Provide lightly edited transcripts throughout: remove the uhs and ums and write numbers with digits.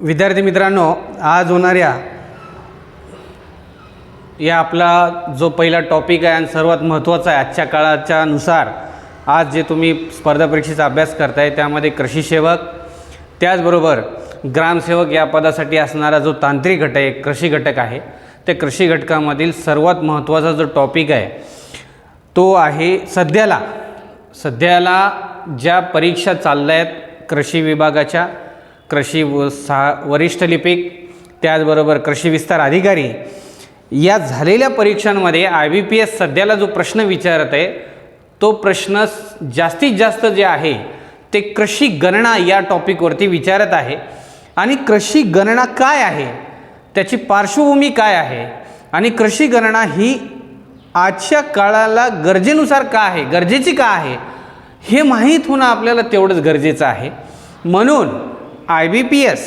विद्यार्थी मित्रांनो, आज होणाऱ्या या आपला जो पहिला टॉपिक आहे आणि सर्वात महत्त्वाचा आहे आजच्या काळाच्या नुसार आज जे तुम्ही स्पर्धा परीक्षेचा अभ्यास करताय त्यामध्ये कृषी सेवक त्याचबरोबर ग्रामसेवक या पदासाठी असणारा जो तांत्रिक घटक आहे, कृषी घटक आहे, त्या कृषी घटकामधील सर्वात महत्त्वाचा जो टॉपिक आहे तो आहे सध्याला ज्या परीक्षा चालल्या आहेत कृषी विभागाच्या, कृषी वरिष्ठ लिपिक त्याचबरोबर कृषी विस्तार अधिकारी या झालेल्या परीक्षांमध्ये IBPS सध्याला जो प्रश्न विचारत आहे तो प्रश्न जास्तीत जास्त जे आहे ते कृषी गणना या टॉपिकवरती विचारत आहे। आणि कृषी गणना काय आहे, त्याची पार्श्वभूमी काय आहे आणि कृषी गणना ही आजच्या काळाला गरजेनुसार का आहे, गरजेची का आहे हे माहीत होणं आपल्याला तेवढंच गरजेचं आहे। म्हणून IBPS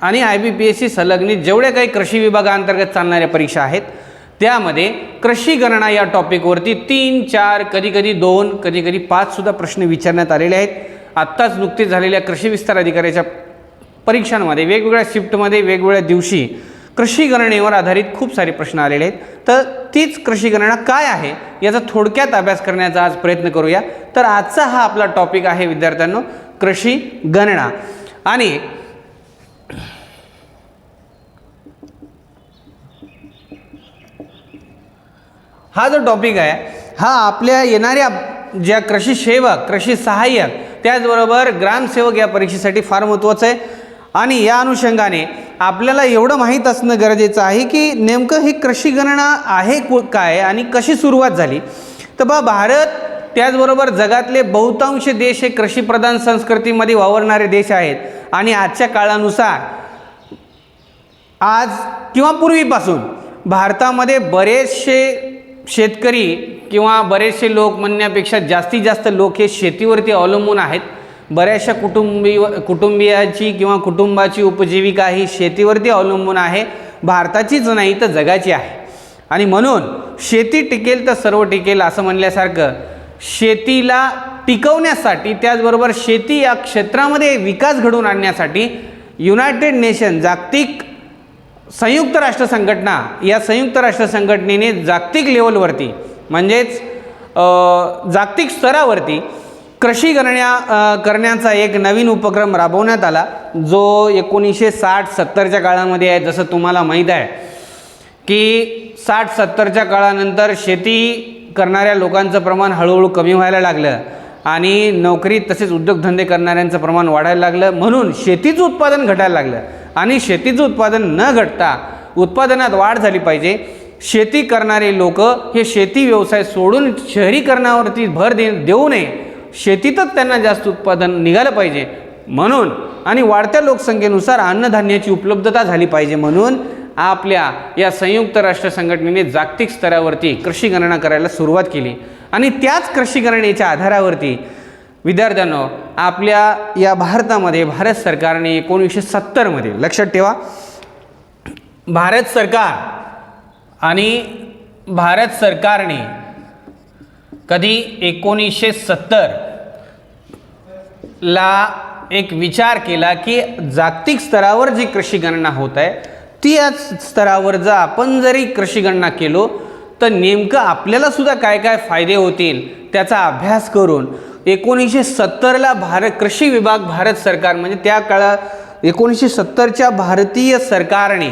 आणि IBPSशी संलग्नित जेवढ्या काही कृषी विभागांतर्गत चालणाऱ्या परीक्षा आहेत त्यामध्ये कृषी गणना या टॉपिकवरती 3, 4 कधी-कधी 2 कधी-कधी 5 सुद्धा प्रश्न विचारण्यात आलेले आहेत। आत्ताच नुकतीच झालेल्या कृषी विस्तार अधिकाऱ्याच्या परीक्षांमध्ये वेगवेगळ्या शिफ्टमध्ये वेगवेगळ्या दिवशी कृषी गणनेवर आधारित खूप सारे प्रश्न आलेले आहेत। तर तीच कृषी गणना काय आहे याचा थोडक्यात अभ्यास करण्याचा आज प्रयत्न करूया। तर आजचा हा आपला टॉपिक आहे विद्यार्थ्यांनो, कृषी गणना। आणि हा जो टॉपिक आहे हा आपल्या येणाऱ्या ज्या कृषी सेवक, कृषी सहाय्यक त्याचबरोबर ग्रामसेवक या परीक्षेसाठी फार महत्त्वाचं आहे। आणि या अनुषंगाने आपल्याला एवढं माहीत असणं गरजेचं आहे की नेमकं ही कृषी गणना आहे काय आणि कशी सुरुवात झाली। तर भारत त्याचबरोबर जगातले बहुतांश देश हे कृषीप्रधान संस्कृतीमध्ये वावरणारे देश आहेत। आणि आजच्या काळानुसार आज किंवा पूर्वीपासून भारतामध्ये बरेचसे शेतकरी किंवा बरेचसे लोक म्हणण्यापेक्षा जास्तीत जास्त लोक हे शेतीवरती अवलंबून आहेत। बऱ्याचशा कुटुंबियाची किंवा कुटुंबाची उपजीविका ही शेतीवरती अवलंबून आहे, भारताचीच नाही तर जगाची आहे। आणि म्हणून शेती टिकेल तर सर्व टिकेल असं म्हणल्यासारखं शेतीला टिकवण्यासाठी त्याचबरोबर शेती या क्षेत्रामध्ये विकास घडवून आणण्यासाठी युनायटेड नेशन जागतिक संयुक्त राष्ट्र संघटना या संयुक्त राष्ट्र संघटनेने जागतिक लेवलवरती म्हणजेच जागतिक स्तरावरती कृषी गणना करण्याचा एक नवीन उपक्रम राबवण्यात आला जो 1960-70च्या काळामध्ये आहे। जसं तुम्हाला माहीत आहे की 60-70च्या काळानंतर शेती करणाऱ्या लोकांचं प्रमाण हळूहळू कमी व्हायला लागलं आणि नोकरी तसेच उद्योगधंदे करणाऱ्यांचं प्रमाण वाढायला लागलं, म्हणून शेतीचं उत्पादन घटायला लागलं। आणि शेतीचं उत्पादन न घटता उत्पादनात वाढ झाली पाहिजे, शेती करणारे लोक हे शेती व्यवसाय सोडून शहरीकरणावरती भर देऊ नये, शेतीतच त्यांना जास्त उत्पादन निघालं पाहिजे म्हणून आणि वाढत्या लोकसंख्येनुसार अन्नधान्याची उपलब्धता झाली पाहिजे म्हणून आपल्या या संयुक्त राष्ट्र संघटनेने जागतिक स्तरावरती कृषी गणना करायला सुरुवात केली। आणि त्याच कृषी गणनेच्या आधारावरती विद्यार्थ्यांनो आपल्या या भारतामध्ये भारत सरकारने 1970 मध्ये लक्षात ठेवा, भारत सरकारने कधी 1970 ला एक विचार केला की जागतिक स्तरावर जी कृषी गणना होत आहे ती या स्तरावर जर आपण जरी कृषी गणना केलो तर नेमकं आपल्याला सुद्धा काय काय फायदे होतील त्याचा अभ्यास करून 1970ला कृषी विभाग भारत सरकार म्हणजे त्या काळात 1970च्या भारतीय सरकारने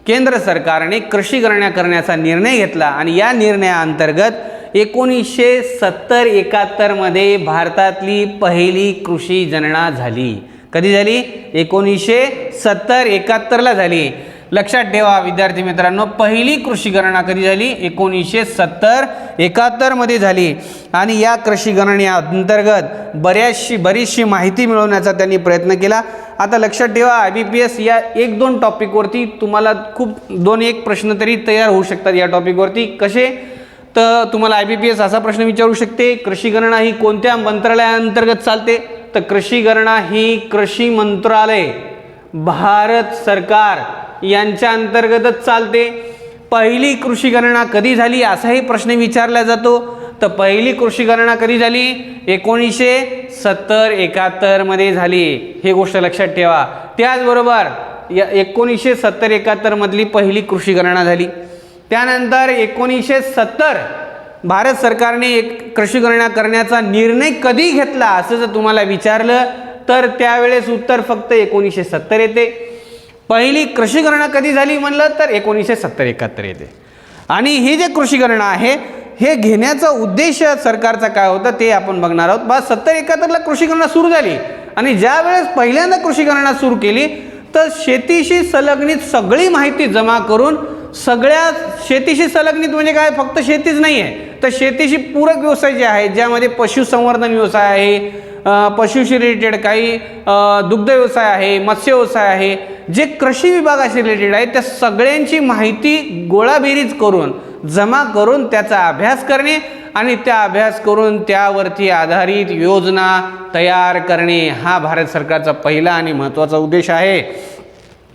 केंद्र सरकारने कृषी गणना करण्याचा निर्णय घेतला। आणि या निर्णयाअंतर्गत 1970-71 मध्ये भारतातली पहिली कृषी गणना झाली। कधी झाली? 1970-71ला झाली। लक्षात ठेवा विद्यार्थी मित्रांनो, पहिली कृषी गणना कधी झाली? 1970-71 मध्ये झाली। आणि या कृषी गणनेअंतर्गत बरीचशी माहिती मिळवण्याचा त्यांनी प्रयत्न केला। आता लक्षात ठेवा IBPS या 1-2 टॉपिकवरती तुम्हाला खूप 2-1 प्रश्न तरी तयार होऊ शकतात या टॉपिकवरती। कसे? तर तुम्हाला IBPS असा प्रश्न विचारू शकते, कृषी गणना ही कोणत्या मंत्रालयाअंतर्गत चालते? तर कृषी गणना ही कृषी मंत्रालय भारत सरकार यांच्या अंतर्गतच चालते। पहिली कृषी गणना कधी झाली असाही प्रश्न विचारला जातो। तर पहिली कृषी गणना कधी झाली? 1970-71 मध्ये झाली, हे गोष्ट लक्षात ठेवा। त्याचबरोबर 1970-71 मधली पहिली कृषी गणना झाली. त्यानंतर 1970 भारत सरकारने एक कृषी गणना करण्याचा निर्णय कधी घेतला असं जर तुम्हाला विचारलं तर त्यावेळेस उत्तर फक्त 1970 येते. पहिली कृषी गणना कधी झाली म्हणलं तर 1970-71 येते. आणि ही जे कृषी गणना आहे हे घेण्याचा उद्देश सरकारचा काय होता ते आपण बघणार आहोत. 70-71ला कृषी गणना सुरू झाली आणि ज्या वेळेस पहिल्यांदा कृषी गणना सुरू केली तर शेतीशी संलग्नित सगळी माहिती जमा करून सगळ्या शेतीशी संलग्नित म्हणजे काय फक्त शेतीच नाही आहे तर शेतीशी पूरक व्यवसाय जे आहेत ज्यामध्ये पशुसंवर्धन व्यवसाय आहे, पशुशी रिलेटेड काही दुग्ध व्यवसाय आहे, मत्स्य व्यवसाय आहे, जे कृषी विभागाशी रिलेटेड आहे त्या सगळ्यांची माहिती गोळाबेरीज करून जमा करून त्याचा अभ्यास करणे आणि त्या अभ्यास करून त्यावरती आधारित योजना तयार करणे हा भारत सरकारचा पहिला आणि महत्त्वाचा उद्देश आहे.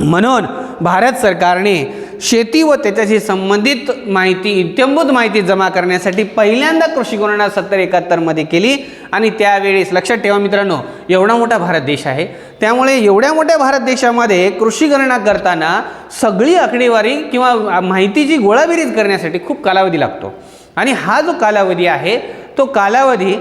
म्हणून भारत सरकारने शेती व त्याच्याशी संबंधित माहिती इत्थंभूत माहिती जमा करण्यासाठी पहिल्यांदा कृषी गणना 70-71 मध्ये केली. आणि त्यावेळेस लक्षात ठेवा मित्रांनो, एवढा मोठा भारत देश आहे त्यामुळे एवढ्या मोठ्या भारत देशामध्ये कृषी गणना करताना सगळी आकडेवारी किंवा माहितीची गोळाबेरीज करण्यासाठी खूप कालावधी लागतो. आणि हा जो कालावधी आहे तो कालावधी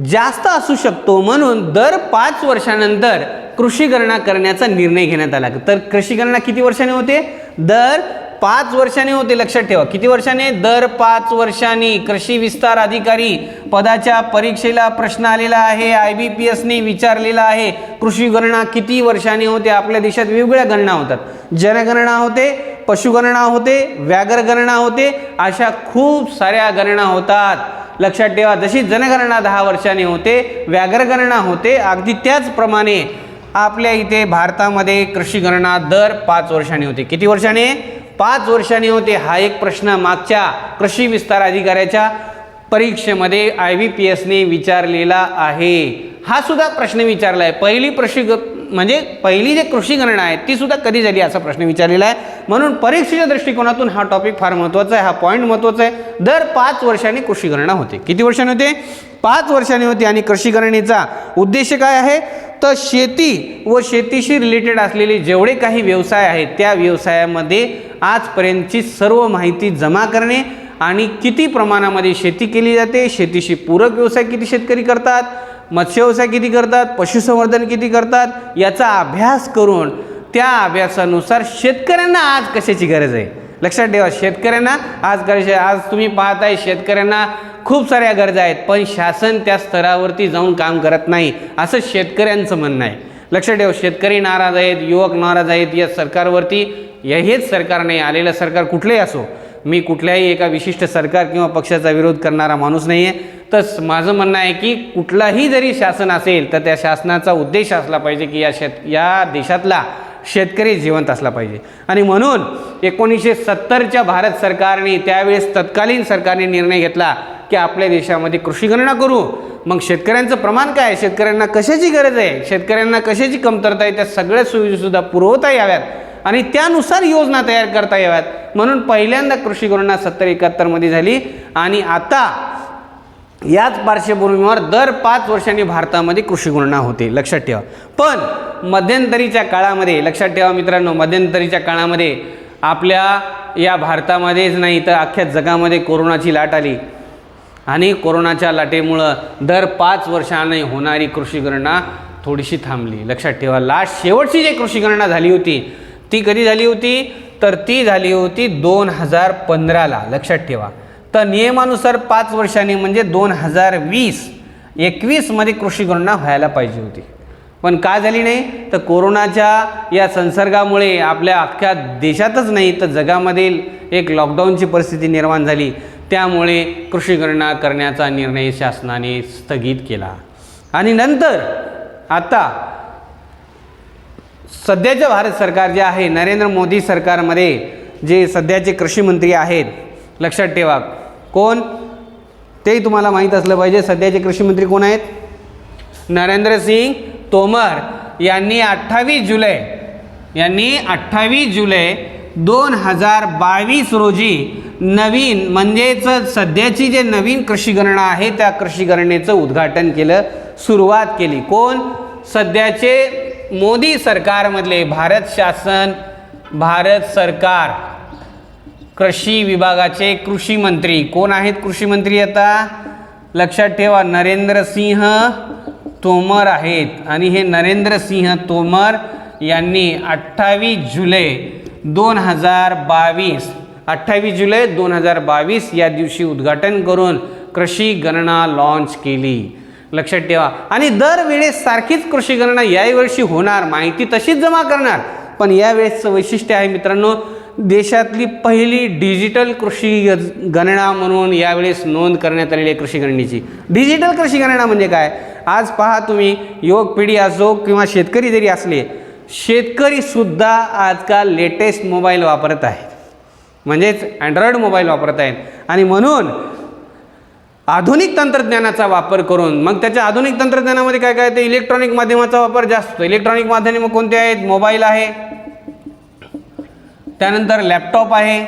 जास्त असू शकतो. म्हणून दर 5 वर्षानंतर कृषी गणना करण्याचा निर्णय घेण्यात आला. तर कृषी गणना किती वर्षांनी होते? दर 5 वर्षांनी होते. लक्षात ठेवा किती वर्षांनी? दर 5 वर्षांनी. कृषी विस्तार अधिकारी पदाच्या परीक्षेला प्रश्न आलेला आहे, IBPSने विचारलेला आहे कृषी गणना किती वर्षांनी होते. आपल्या देशात वेगवेगळ्या गणना होतात, जनगणना होते, पशुगणना होते, व्याघ्र गणना होते, अशा खूप साऱ्या गणना होतात. लक्षात ठेवा जशी जनगणना 10 वर्षांनी होते, व्याघ्र गणना होते, अगदी त्याचप्रमाणे आपल्या इथे भारतामध्ये कृषी गणना दर 5 वर्षांनी होते. किती वर्षांनी? 5 वर्षांनी होते. हा एक प्रश्न मागच्या कृषी विस्तार अधिकाऱ्याच्या परीक्षेमध्ये IBPSने विचारलेला आहे. हा सुद्धा प्रश्न विचारला आहे. पहिली जी कृषी गणना आहे ती सुद्धा कधी झाली असा प्रश्न विचारलेला आहे. म्हणून परीक्षेच्या दृष्टिकोनातून हा टॉपिक फार महत्त्वाचा आहे, हा पॉईंट महत्त्वाचा आहे. दर 5 वर्षांनी कृषी गणना होते. किती वर्षांनी होते? 5 वर्षांनी होते. आणि कृषी गणनेचा उद्देश काय आहे तर शेती व शेतीशी रिलेटेड असलेले जेवढे काही व्यवसाय आहेत त्या व्यवसायामध्ये आजपर्यंतची सर्व माहिती जमा करणे आणि किती प्रमाणामध्ये शेती केली जाते, शेतीशी पूरक व्यवसाय किती शेतकरी करतात, मत्स्य व्यवसाय किती करतात, पशुसंवर्धन किती करतात, याचा अभ्यास करून त्या अभ्यासानुसार शेतकऱ्यांना आज कशाची गरज आहे. लक्षात ठेवा शेतकऱ्यांना आज तुम्ही पाहताय शेतकऱ्यांना खूप साऱ्या गरजा आहेत पण शासन त्या स्तरावरती जाऊन काम करत नाही असं शेतकऱ्यांचं म्हणणं आहे. लक्षात ठेवा शेतकरी नाराज आहेत, युवक नाराज आहेत या सरकारवरती. हेच सरकार नाही, आलेलं सरकार कुठलेही असो, मी कुठल्याही एका विशिष्ट सरकार किंवा पक्षाचा विरोध करणारा माणूस नाही आहे. तर माझं म्हणणं आहे की कुठलाही जरी शासन असेल तर त्या शासनाचा उद्देश असला पाहिजे की या देशातला शेतकरी जिवंत असला पाहिजे. आणि म्हणून 1970च्या भारत सरकारने त्यावेळेस तत्कालीन सरकारने निर्णय घेतला की आपल्या देशामध्ये कृषी गणना करू. मग शेतकऱ्यांचं प्रमाण काय, शेतकऱ्यांना कशाची गरज आहे, शेतकऱ्यांना कशाची कमतरता आहे, त्या सगळ्या सुविधासुद्धा पुरवता याव्यात आणि त्यानुसार योजना तयार करता याव्यात. म्हणून पहिल्यांदा कृषी गणना 70-71 मध्ये झाली. आणि आता याच पार्श्वभूमीवर दर 5 वर्षांनी भारतामध्ये कृषी गणना होते. लक्षात ठेवा. पण मध्यंतरीच्या काळामध्ये लक्षात ठेवा मित्रांनो, मध्यंतरीच्या काळामध्ये आपल्या या भारतामध्येच नाही तर अख्ख्या जगामध्ये कोरोनाची लाट आली आणि कोरोनाच्या लाटेमुळं दर 5 वर्षांनी होणारी कृषी गणना थोडीशी थांबली. लक्षात ठेवा शेवटची जी कृषी गणना झाली होती ती कधी झाली होती तर ती झाली होती 2015ला. लक्षात ठेवा. तर नियमानुसार 5 वर्षांनी म्हणजे 2021 मध्ये कृषी गणना व्हायला पाहिजे होती पण का झाली नाही तर कोरोनाच्या या संसर्गामुळे आपल्या अख्ख्या देशातच नाही तर जगामधील एक लॉकडाऊनची परिस्थिती निर्माण झाली. त्यामुळे कृषी गणना करण्याचा निर्णय शासनाने स्थगित केला. आणि नंतर आता सध्याचे भारत सरकार जे आहे नरेंद्र मोदी सरकारमध्ये जे सध्याचे कृषी मंत्री आहेत लक्षात ठेवा कोण तेही तुम्हाला माहीत असलं पाहिजे. सध्याचे कृषी मंत्री कोण आहेत? नरेंद्र सिंग तोमर यांनी 28 जुलै 2022 रोजी नवीन म्हणजेच सध्याची जे नवीन कृषी गणना आहे त्या कृषी गणनेचं उद्घाटन केलं, सुरुवात केली. कोण? सध्याचे मोदी सरकारमधले भारत सरकार कृषी विभागाचे कृषी मंत्री कोण आहेत? कृषी मंत्री आता लक्षात ठेवा, नरेंद्र सिंह तोमर आहेत. आणि हे नरेंद्र सिंह तोमर यांनी 28 जुलै 2022 या दिवशी उद्घाटन करून कृषी गणना लॉन्च केली. लक्षात ठेवा. आणि दरवेळेस सारखीच कृषी गणना याही वर्षी होणार, माहिती तशीच जमा करणार, पण यावेळेसचं वैशिष्ट्य आहे मित्रांनो, देशातली पहिली डिजिटल कृषी गणना म्हणून यावेळेस नोंद करण्यात आलेली आहे कृषी गणनेची. डिजिटल कृषी गणना म्हणजे काय? आज पहा तुम्ही, युवक पिढी असो किंवा शेतकरी जरी असले, शेतकरीसुद्धा आजकाल लेटेस्ट मोबाईल वापरत आहेत, म्हणजेच अँड्रॉइड मोबाईल वापरत आहेत. आणि म्हणून आधुनिक तंत्रज्ञानाचा वापर करून, मग त्याच्या आधुनिक तंत्रज्ञानामध्ये काय काय? ते इलेक्ट्रॉनिक माध्यमाचा वापर जास्त होतो. इलेक्ट्रॉनिक माध्यम कोणते आहेत? मोबाईल आहे, त्यानंतर लॅपटॉप आहे.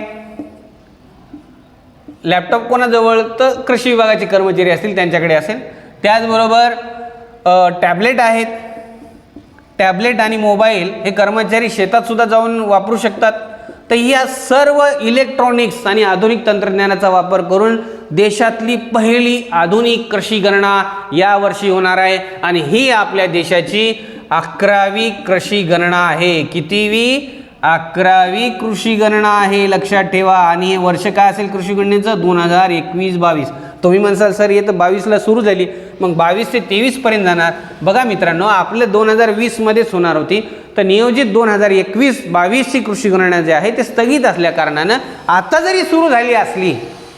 लॅपटॉप कोणाजवळ? तर कृषी विभागाचे कर्मचारी असतील त्यांच्याकडे असेल. त्याचबरोबर टॅबलेट आहेत. टॅबलेट आणि मोबाईल हे कर्मचारी शेतात सुद्धा जाऊन वापरू शकतात. तर या सर्व इलेक्ट्रॉनिक्स आणि आधुनिक तंत्रज्ञानाचा वापर करून देशातली पहिली आधुनिक कृषी गणना यावर्षी होणार आहे. आणि ही आपल्या देशाची 11वी कृषी गणना आहे. कितीवी? 11वी कृषी गणना आहे, लक्षात ठेवा. आणि हे वर्ष काय असेल कृषी गणनेचं? 2021-22. तुम्ही म्हणसाल सर हे तर 22ला सुरू झाली, मग 22 ते 23 पर्यंत जाणार. बघा मित्रांनो, आपलं 2020 मध्येच होणार होती, तर नियोजित 2021-22ची कृषी गणना जे आहे ते स्थगित असल्या कारणानं आता जरी सुरू झाली असली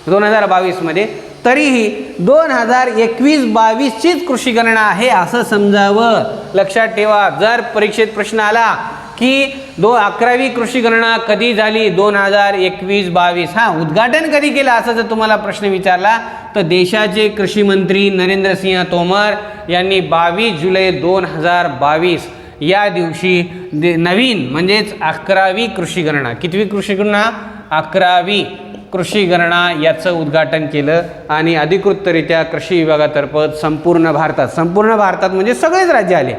2022 मध्ये, तरीही 2021-22चीच कृषी गणना आहे असं समजावं. लक्षात ठेवा. जर परीक्षेत प्रश्न आला की 11वी कृषी गणना कधी झाली? 2021-22. हां, उद्घाटन कधी केलं असं जर तुम्हाला प्रश्न विचारला, तर देशाचे कृषी मंत्री नरेंद्र सिंह तोमर यांनी 22 जुलै 2022 या दिवशी नवीन म्हणजेच 11वी कृषी गणना, कितवी कृषी गणना? 11वी कृषी गणना याचं उद्घाटन केलं. आणि अधिकृतरित्या कृषी विभागातर्फे संपूर्ण भारतात म्हणजे सगळेच राज्य आले,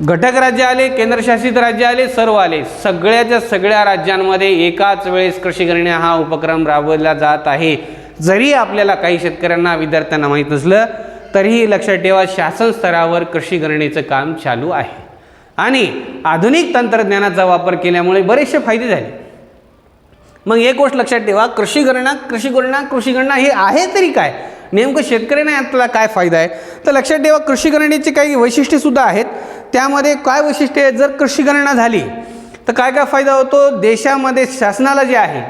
घटक राज्य आले, केंद्रशासित राज्य आले, सर्व आले. सगळ्याच्या सगळ्या राज्यांमध्ये एकाच वेळेस कृषी गणना हा उपक्रम राबवला जात आहे. जरी आपल्याला काही शेतकऱ्यांना, विद्यार्थ्यांना माहीत नसलं, तरीही लक्षात ठेवा, शासन स्तरावर कृषी गणनेचं काम चालू आहे. आणि आधुनिक तंत्रज्ञानाचा वापर केल्यामुळे बरेचसे फायदे झाले. मग एक गोष्ट लक्षात ठेवा, कृषी गणना हे आहे तरी काय? नेमकं शेतकऱ्यांना यातला काय फायदा आहे? तर लक्षात ठेवा, कृषी गणनेची काही वैशिष्ट्येसुद्धा आहेत. त्यामध्ये काय वैशिष्ट्य आहे? जर कृषी गणना झाली तर काय काय फायदा होतो? देशामध्ये शासनाला जे आहे,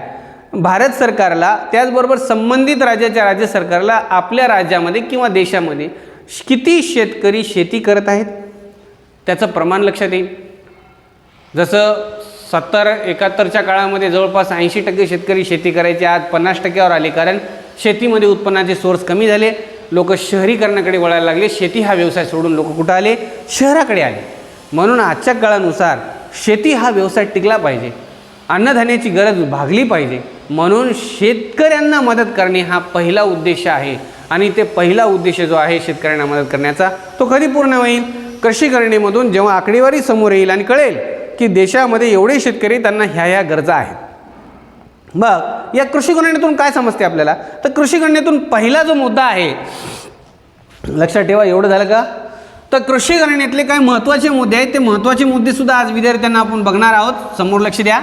भारत सरकारला, त्याचबरोबर संबंधित राज्याच्या राज्य सरकारला आपल्या राज्यामध्ये किंवा देशामध्ये किती शेतकरी शेती करत आहेत त्याचं प्रमाण लक्षात येईल. जसं 70-71च्या काळामध्ये जवळपास 80% शेतकरी शेती करायचे, आज 50%वर आले. कारण शेतीमध्ये उत्पन्नाचे सोर्स कमी झाले, लोक शहरीकरणाकडे वळायला लागले. शेती हा व्यवसाय सोडून लोक कुठं आले? शहराकडे आले. म्हणून आजच्या काळानुसार शेती हा व्यवसाय टिकला पाहिजे, अन्नधान्याची गरज भागली पाहिजे. म्हणून शेतकऱ्यांना मदत करणे हा पहिला उद्देश आहे. आणि ते पहिला उद्देश जो आहे शेतकऱ्यांना मदत करण्याचा, तो कधी पूर्ण होईल? कृषी गणनेमधून जेव्हा आकडेवारी समोर येईल आणि कळेल की देशामध्ये एवढे शेतकरी, त्यांना ह्या गरजा आहेत. मग या कृषी गणनेतून काय समजते आपल्याला? तर कृषी गणनेतून पहिला जो मुद्दा आहे, लक्षात ठेवा. एवढं झालं का? तर कृषी गणनेतले काही महत्त्वाचे मुद्दे आहेत, ते महत्त्वाचे मुद्दे सुद्धा आज विद्यार्थ्यांना आपण बघणार आहोत. समोर लक्ष द्या.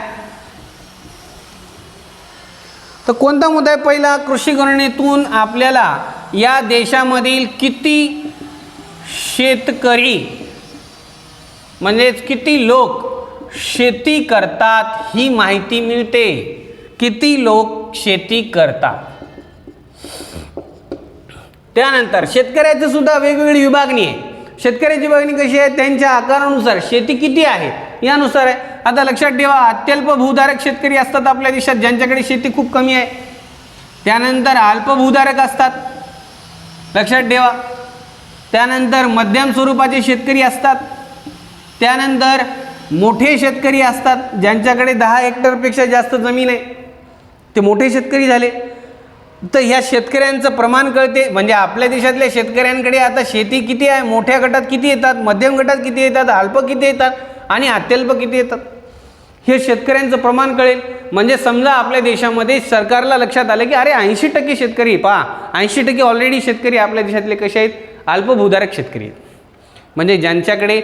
तर कोणता मुद्दा आहे? पहिला, कृषी गणनेतून आपल्याला या देशामधील किती शेतकरी म्हणजेच किती लोक शेती करतात ही माहिती मिळते. किती लोक शेती करतात. त्यानंतर शेतकऱ्याचं सुद्धा वेगवेगळी विभागणी आहे. शेतकऱ्याची विभागणी कशी आहे? त्यांच्या आकारानुसार शेती किती आहे यानुसार आहे. आता लक्षात ठेवा, अत्यल्प भूधारक शेतकरी असतात आपल्या देशात, ज्यांच्याकडे शेती खूप कमी आहे. त्यानंतर अल्प भूधारक असतात, लक्षात ठेवा. त्यानंतर मध्यम स्वरूपाचे शेतकरी असतात. त्यानंतर मोठे शेतकरी असतात, ज्यांच्याकडे 10 हेक्टरपेक्षा जास्त जमीन आहे, ते मोठे शेतकरी झाले. तर ह्या शेतकऱ्यांचं प्रमाण कळते. म्हणजे आपल्या देशातल्या शेतकऱ्यांकडे आता शेती किती आहे, मोठ्या गटात किती येतात, मध्यम गटात किती येतात, अल्प किती येतात आणि अत्यल्प किती येतात, हे शेतकऱ्यांचं प्रमाण कळेल. म्हणजे समजा आपल्या देशामध्ये सरकारला लक्षात आलं की अरे 80% शेतकरी, 80% ऑलरेडी शेतकरी आपल्या देशातले कसे आहेत, अल्पभूधारक शेतकरी आहेत. म्हणजे ज्यांच्याकडे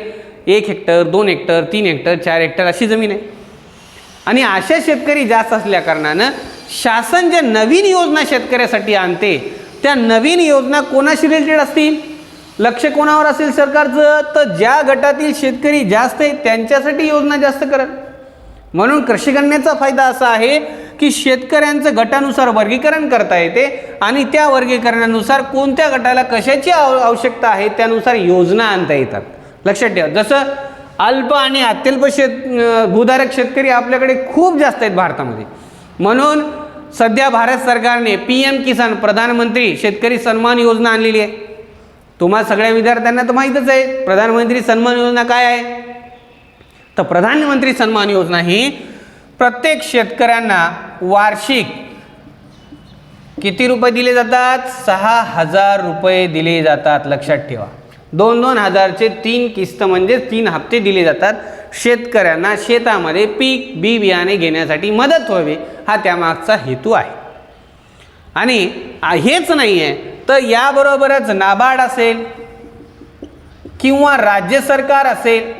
1 हेक्टर 2 हेक्टर 3 हेक्टर 4 हेक्टर अशी जमीन आहे. आणि अशा शेतकरी जास्त असल्या कारणानं शासन ज्या नवीन योजना शेतकऱ्यासाठी आणते त्या नवीन योजना कोणाशी रिलेटेड असतील, लक्ष कोणावर असेल सरकारचं, तर ज्या गटातील शेतकरी जास्त आहेत त्यांच्यासाठी योजना जास्त करत. म्हणून कृषी गणनेचा फायदा असा आहे की शेतकऱ्यांचं गटानुसार वर्गीकरण करता येते आणि त्या वर्गीकरणानुसार कोणत्या गटाला कशाची आवश्यकता आहे त्यानुसार योजना आणता येतात. लक्षात ठेवा. जसं अल्प आणि अत्यल्प भूधारक शेतकरी आपल्याकडे खूप जास्त आहेत भारतामध्ये. म्हणून सध्या भारत सरकारने PM किसान, प्रधानमंत्री शेतकरी सन्मान योजना आणलेली आहे. तुम्हा सगळ्या विद्यार्थ्यांना तर माहीतच आहे प्रधानमंत्री सन्मान योजना काय आहे. तर प्रधानमंत्री सन्मान योजना ही प्रत्येक शेतकऱ्यांना वार्षिक किती रुपये दिले जातात, 6,000 रुपये दिले जातात. लक्षात ठेवा. 2-2 हजारचे 3 किस्त म्हणजे 3 हप्ते दिले जातात. शेतकऱ्यांना शेतामध्ये पीक बी बियाणे घेण्यासाठी मदत व्हावी हा त्यामागचा हेतू आहे. आणि हेच नाही आहे तर याबरोबरच नाबार्ड असेल किंवा राज्य सरकार असेल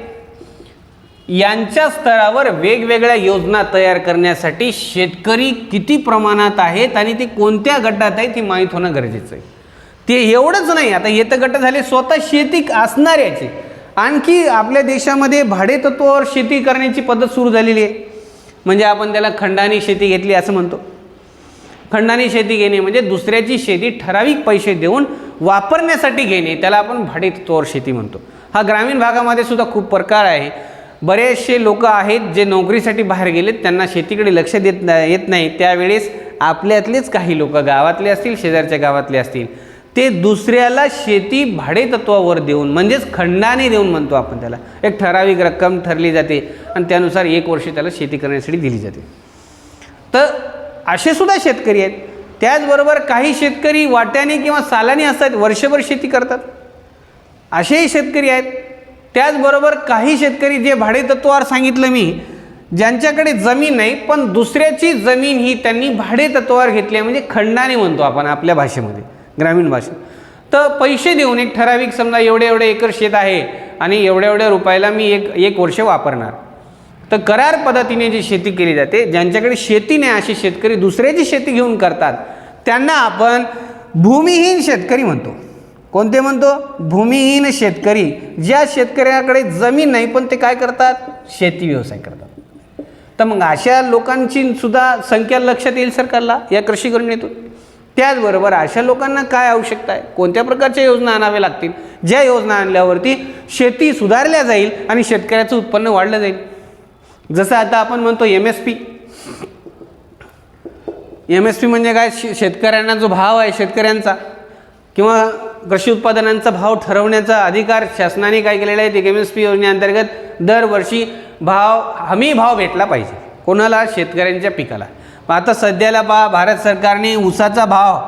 यांच्या स्तरावर वेगवेगळ्या योजना तयार करण्यासाठी शेतकरी किती प्रमाणात आहेत आणि ते कोणत्या गटात आहेत हे माहीत होणं गरजेचं आहे. ते एवढंच नाही, आता हे तर गट झाले स्वतः शेती असणाऱ्याचे. आणखी आपल्या देशामध्ये भाडेतत्वावर शेती करण्याची पद्धत सुरू झालेली आहे. म्हणजे आपण त्याला खंडानी शेती घेतली असं म्हणतो. खंडानी शेती घेणे म्हणजे दुसऱ्याची शेती ठराविक पैसे देऊन वापरण्यासाठी घेणे, त्याला आपण भाडेतत्वावर शेती म्हणतो. हा ग्रामीण भागामध्ये सुद्धा खूप प्रकार आहे. बरेचसे लोक आहेत जे नोकरीसाठी बाहेर गेलेत, त्यांना शेतीकडे लक्ष येत नाही. त्यावेळेस आपल्यातलेच काही लोक गावातले असतील, शेजारच्या गावातले असतील, ते दुसऱ्याला शेती भाडेतत्वावर देऊन म्हणजेच खंडाने देऊन म्हणतो आपण त्याला, एक ठराविक रक्कम ठरली जाते आणि त्यानुसार 1 वर्ष त्याला शेती करण्यासाठी दिली जाते. तर असे सुद्धा शेतकरी आहेत. त्याचबरोबर काही शेतकरी वाट्याने किंवा सालानी असतात, वर्षभर शेती करतात, असेही शेतकरी आहेत. त्याचबरोबर काही शेतकरी जे भाडेतत्वावर सांगितलं मी, ज्यांच्याकडे जमीन नाही पण दुसऱ्याची जमीन ही त्यांनी भाडेतत्वावर घेतली आहे, म्हणजे खंडाने म्हणतो आपण आपल्या भाषेमध्ये, ग्रामीण भाषेत. तर पैसे देऊन एक ठराविक समजा एवढे एकर शेत आहे आणि एवढ्या रुपयाला मी एक वर्ष वापरणार. तर करार पद्धतीने जी शेती केली जाते, ज्यांच्याकडे शेती नाही असे शेतकरी दुसऱ्याची शेती घेऊन करतात, त्यांना आपण भूमिहीन शेतकरी म्हणतो. कोणते म्हणतो? भूमिहीन शेतकरी. ज्या शेतकऱ्याकडे जमीन नाही पण ते काय करतात, शेती व्यवसाय करतात. तर मग अशा लोकांची सुद्धा संख्या लक्षात येईल सरकारला या कृषी गणनेतून. त्याचबरोबर अशा लोकांना काय आवश्यकता आहे, कोणत्या प्रकारच्या योजना आणाव्या लागतील, ज्या योजना आणल्यावरती शेती सुधारल्या जाईल आणि शेतकऱ्याचं उत्पन्न वाढलं जाईल. जसं आता आपण म्हणतो MSP. MSP म्हणजे काय, शेतकऱ्यांना जो भाव आहे शेतकऱ्यांचा किंवा कृषी उत्पादनांचा भाव ठरवण्याचा अधिकार शासनाने काय केलेला आहे, ते MSP योजनेअंतर्गत दरवर्षी हमी भाव भेटला पाहिजे. कोणाला? शेतकऱ्यांच्या पिकाला. आता सध्याला भारत सरकारने ऊसाचा भाव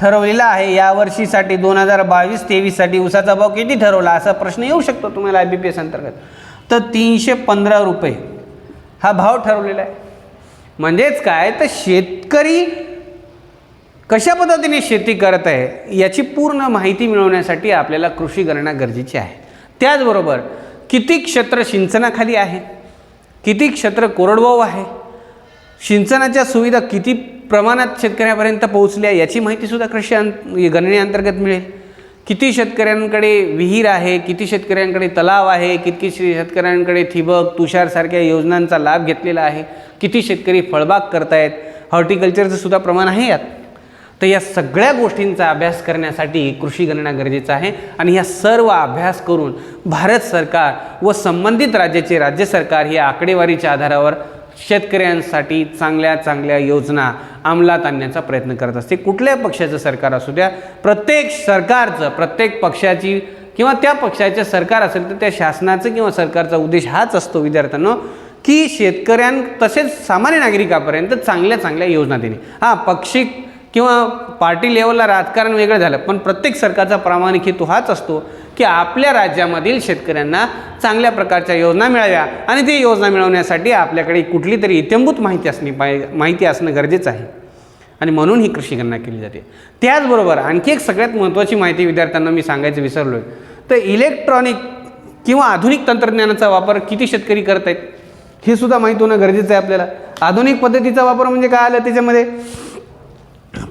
ठरवलेला आहे. यावर्षीसाठी 2022-23साठी ऊसाचा भाव किती ठरवला असा प्रश्न येऊ शकतो तुम्हाला IBPS अंतर्गत. तर 315 रुपये हा भाव ठरवलेला आहे. म्हणजेच काय, तर शेतकरी कशा पद्धतीने शेती करत आहे याची पूर्ण माहिती मिळवण्यासाठी आपल्याला कृषी गणना गरजेची आहे. त्याचबरोबर किती क्षेत्र सिंचनाखाली आहे, किती क्षेत्र कोरडवाहू आहे, सिंचनाच्या सुविधा किती प्रमाणात शेतकऱ्यापर्यंत पोहोचल्या याची माहितीसुद्धा कृषी गणनेअंतर्गत मिळेल. किती शेतकऱ्यांकडे विहीर आहे, किती शेतकऱ्यांकडे तलाव आहे, किती शेतकऱ्यांकडे ठिबक, तुषारसारख्या योजनांचा लाभ घेतलेला आहे, किती शेतकरी फळबाग करतायत, हॉर्टिकल्चरचं सुद्धा प्रमाण आहे यात. तर या सगळ्या गोष्टींचा अभ्यास करण्यासाठी कृषी गणना गरजेचं आहे. आणि या सर्व अभ्यास करून भारत सरकार व संबंधित राज्याचे राज्य सरकार ही आकडेवारीच्या आधारावर शेतकऱ्यांसाठी चांगल्या योजना अंमलात आणण्याचा प्रयत्न करत असते. कुठल्या पक्षाचं सरकार असू द्या, प्रत्येक सरकारचं, प्रत्येक पक्षाची किंवा त्या पक्षाचे सरकार असेल तर त्या शासनाचं किंवा सरकारचा उद्देश हाच असतो विद्यार्थ्यांनो, की शेतकऱ्यां तसेच सामान्य नागरिकापर्यंत चांगल्या योजना देणे. किंवा पार्टी लेवलला राजकारण वेगळं झालं, पण प्रत्येक सरकारचा प्रामाणिक हेतू हाच असतो की आपल्या राज्यामधील शेतकऱ्यांना चांगल्या प्रकारच्या योजना मिळाव्या आणि ती योजना मिळवण्यासाठी आपल्याकडे कुठली तरी इत्यंभूत माहिती असणं गरजेचं आहे आणि म्हणून ही कृषी गणना केली जाते. त्याचबरोबर आणखी एक सगळ्यात महत्त्वाची माहिती विद्यार्थ्यांना मी सांगायचं विसरलो आहे, तर इलेक्ट्रॉनिक किंवा आधुनिक तंत्रज्ञानाचा वापर किती शेतकरी करत आहेत हे सुद्धा माहीत होणं गरजेचं आहे आपल्याला. आधुनिक पद्धतीचा वापर म्हणजे काय आलं त्याच्यामध्ये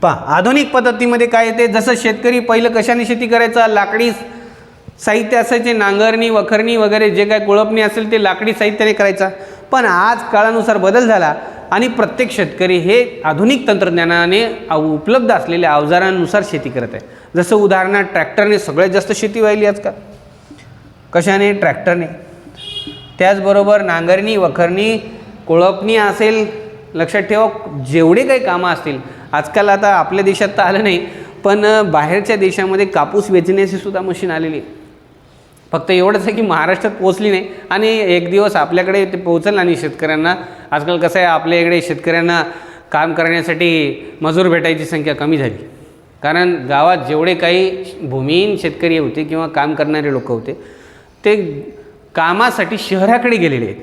पहा. आधुनिक पद्धतीमध्ये काय येते, जसं शेतकरी पहिलं कशाने शेती करायचा, लाकडी साहित्य असायचे, नांगरणी वखरणी वगैरे जे काय कोळपणी असेल ते लाकडी साहित्याने करायचा. पण आज काळानुसार बदल झाला आणि प्रत्येक शेतकरी हे आधुनिक तंत्रज्ञानाने उपलब्ध असलेल्या अवजारांनुसार शेती करत आहे. जसं उदाहरणार्थ ट्रॅक्टरने सगळ्यात जास्त शेती व्हायली आजकाल. कशाने? ट्रॅक्टरने. त्याचबरोबर नांगरणी वखरणी कोळपणी असेल, लक्षात ठेवा जेवढे काही कामं असतील आजकाल, आता आपल्या देशात तर आलं नाही पण बाहेरच्या देशामध्ये कापूस वेचण्याची सुद्धा मशीन आलेली आहे. फक्त एवढंच आहे की महाराष्ट्रात पोचली नाही आणि एक दिवस आपल्याकडे ते पोहोचल आणि शेतकऱ्यांना, आजकाल कसं आहे आपल्या इकडे शेतकऱ्यांना काम करण्यासाठी मजूर भेटायची संख्या कमी झाली, कारण गावात जेवढे काही भूमिहीन शेतकरी होते किंवा काम करणारे लोक होते ते कामासाठी शहराकडे गेलेले आहेत.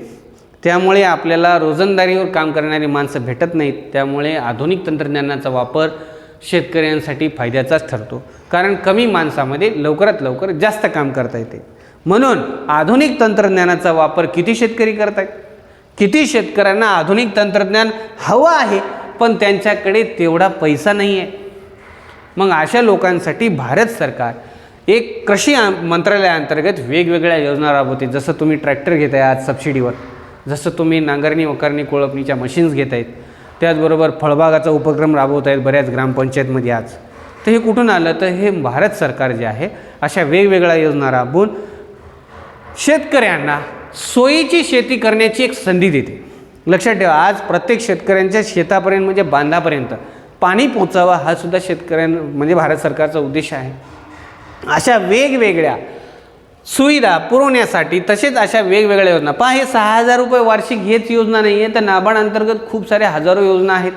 त्यामुळे आपल्याला रोजंदारीवर काम करणारी माणसं भेटत नाहीत. त्यामुळे आधुनिक तंत्रज्ञानाचा वापर शेतकऱ्यांसाठी फायद्याचाच ठरतो, कारण कमी माणसामध्ये लवकरात लवकर जास्त काम करता येते. म्हणून आधुनिक तंत्रज्ञानाचा वापर किती शेतकरी करत आहेत, किती शेतकऱ्यांना आधुनिक तंत्रज्ञान हवं आहे पण त्यांच्याकडे तेवढा पैसा नाही आहे. मग अशा लोकांसाठी भारत सरकार एक कृषी मंत्रालयाअंतर्गत वेगवेगळ्या योजना राबवते. जसं तुम्ही ट्रॅक्टर घेत आहे आज सबसिडीवर, जसं तुम्ही नांगरणी वखरणी कोळपणीच्या मशीन्स घेत आहेत, त्याचबरोबर फळबागाचा उपक्रम राबवत आहेत बऱ्याच ग्रामपंचायतमध्ये आज. तर हे कुठून आलं, तर हे भारत सरकार जे आहे अशा वेगवेगळ्या योजना राबवून शेतकऱ्यांना सोयीची शेती करण्याची एक संधी देते. लक्षात ठेवा, आज प्रत्येक शेतकऱ्यांच्या शेतापर्यंत म्हणजे बांधापर्यंत पाणी पोचावा हा सुद्धा शेतकऱ्यांना म्हणजे भारत सरकारचा उद्देश आहे. अशा वेगवेगळ्या सुविधा पुरवण्यासाठी तसेच अशा वेगवेगळ्या योजना पहा. हे 6,000 रुपये वार्षिक हेच योजना नाही आहे, तर नाबार्ड अंतर्गत खूप साऱ्या हजारो योजना आहेत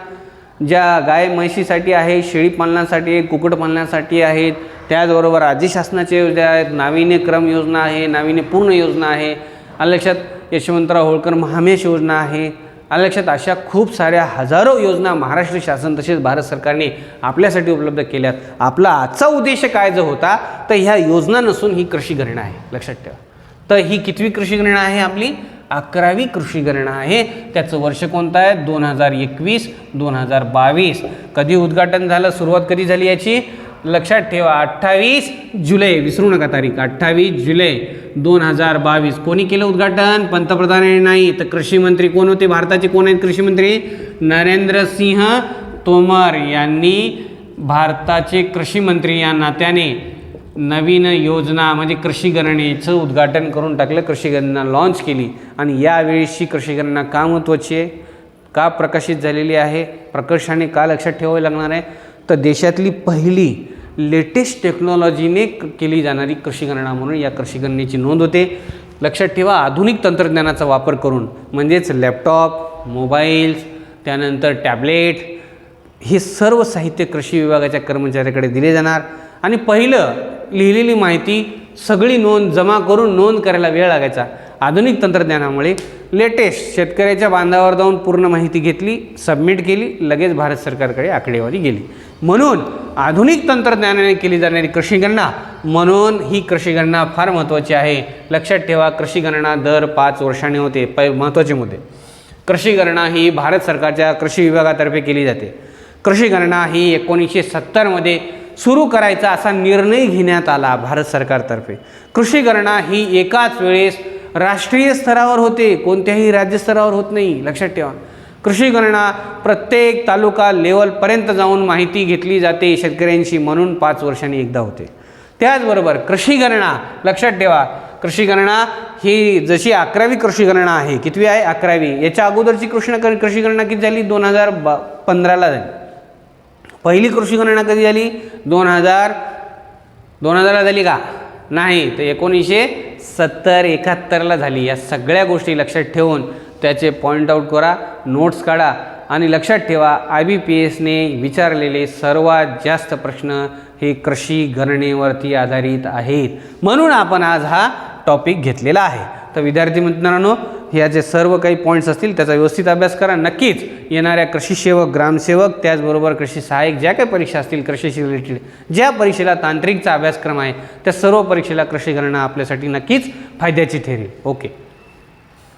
ज्या गाय म्हशीसाठी आहे, शेळी पालनासाठी आहे, कुक्कुटपालनासाठी आहेत. त्याचबरोबर राज्य शासनाच्या योजना आहेत, नाविन्यक्रम योजना आहे, नाविन्यपूर्ण योजना आहे, लक्षात यशवंतराव होळकर महामेश योजना आहे, लक्षात अशा खूप साऱ्या हजारो योजना महाराष्ट्र शासन तसेच भारत सरकारने आपल्यासाठी उपलब्ध केल्यात. आपला आजचा उद्देश काय जो होता तर ह्या योजना नसून ही कृषी गणना आहे. लक्षात ठेवा. तर ही कितवी कृषी गणना आहे आपली? 11वी कृषी गणना आहे. त्याचं वर्ष कोणतं आहे? 2021-2022. कधी उद्घाटन झालं, सुरुवात कधी झाली याची? लक्षात ठेवा 28 जुलै, विसरू नका तारीख, 28 जुलै 2022. कोणी केलं उद्घाटन? पंतप्रधानांनी नाही तर कृषी मंत्री कोण होते भारताचे? कोण आहेत कृषी मंत्री? नरेंद्र सिंह तोमर यांनी भारताचे कृषी मंत्री या नात्याने नवीन योजना म्हणजे कृषी गणनेचं उद्घाटन करून टाकलं. कृषी गणना लॉन्च केली आणि यावेळीची कृषी गणना का महत्त्वाची आहे, का प्रकाशित झालेली आहे, प्रकर्षाने का लक्षात ठेवावी लागणार आहे, तर देशातली पहिली लेटेस्ट टेक्नॉलॉजीने केली जाणारी कृषी गणना म्हणून या कृषी गणनेची नोंद होते. लक्षात ठेवा, आधुनिक तंत्रज्ञानाचा वापर करून म्हणजेच लॅपटॉप, मोबाईल्स, त्यानंतर टॅबलेट, हे सर्व साहित्य कृषी विभागाच्या कर्मचाऱ्याकडे दिले जाणार आणि पहिलं लिहिलेली माहिती सगळी नोंद जमा करून नोंद करायला वेळ लागायचा. आधुनिक तंत्रज्ञानामुळे लेटेस्ट शेतकऱ्याच्या बांधावर जाऊन पूर्ण माहिती घेतली, सबमिट केली, लगेच भारत सरकारकडे आकडेवारी गेली. म्हणून आधुनिक तंत्रज्ञानाने केली जाणारी कृषी गणना, म्हणून ही कृषी गणना फार महत्त्वाची आहे. लक्षात ठेवा, कृषी गणना दर 5 वर्षांनी होते. महत्त्वाचे मुद्दे, कृषी गणना ही भारत सरकारच्या कृषी विभागातर्फे केली जाते. कृषी गणना ही 1970मध्ये सुरू करायचा असा निर्णय घेण्यात आला भारत सरकारतर्फे. कृषी गणना ही एकाच वेळेस राष्ट्रीय स्तरावर होते, कोणत्याही राज्य स्तरावर होत नाही. लक्षात ठेवा, कृषी गणना प्रत्येक तालुका लेवलपर्यंत जाऊन माहिती घेतली जाते शेतकऱ्यांची, म्हणून 5 वर्षांनी एकदा होते. त्याचबरोबर कृषी गणना लक्षात ठेवा, कृषी गणना ही जशी 11वी कृषी गणना आहे, कितवी आहे? 11वी. याच्या अगोदरची कृषी गणना किती झाली? 2015ला झाली. पहिली कृषी गणना कधी झाली? 2000ला झाली का? नाही, तर 1970-71ला झाली. या सगळ्या गोष्टी लक्षात ठेवून त्याचे पॉईंट आऊट करा, नोट्स काढा आणि लक्षात ठेवा IBPSने विचारलेले सर्वात जास्त प्रश्न हे कृषी गणनेवरती आधारित आहेत, म्हणून आपण आज हा टॉपिक घेतलेला आहे. तर विद्यार्थी मित्रांनो, ह्या जे सर्व काही पॉईंट्स असतील त्याचा व्यवस्थित अभ्यास करा. नक्कीच येणाऱ्या कृषी सेवक, ग्रामसेवक, त्याचबरोबर कृषी सहाय्यक ज्या काही परीक्षा असतील कृषीशी रिलेटेड, ज्या परीक्षेला तांत्रिकचा अभ्यासक्रम आहे त्या सर्व परीक्षेला कृषी गणना आपल्यासाठी नक्कीच फायद्याची ठरेल. ओके.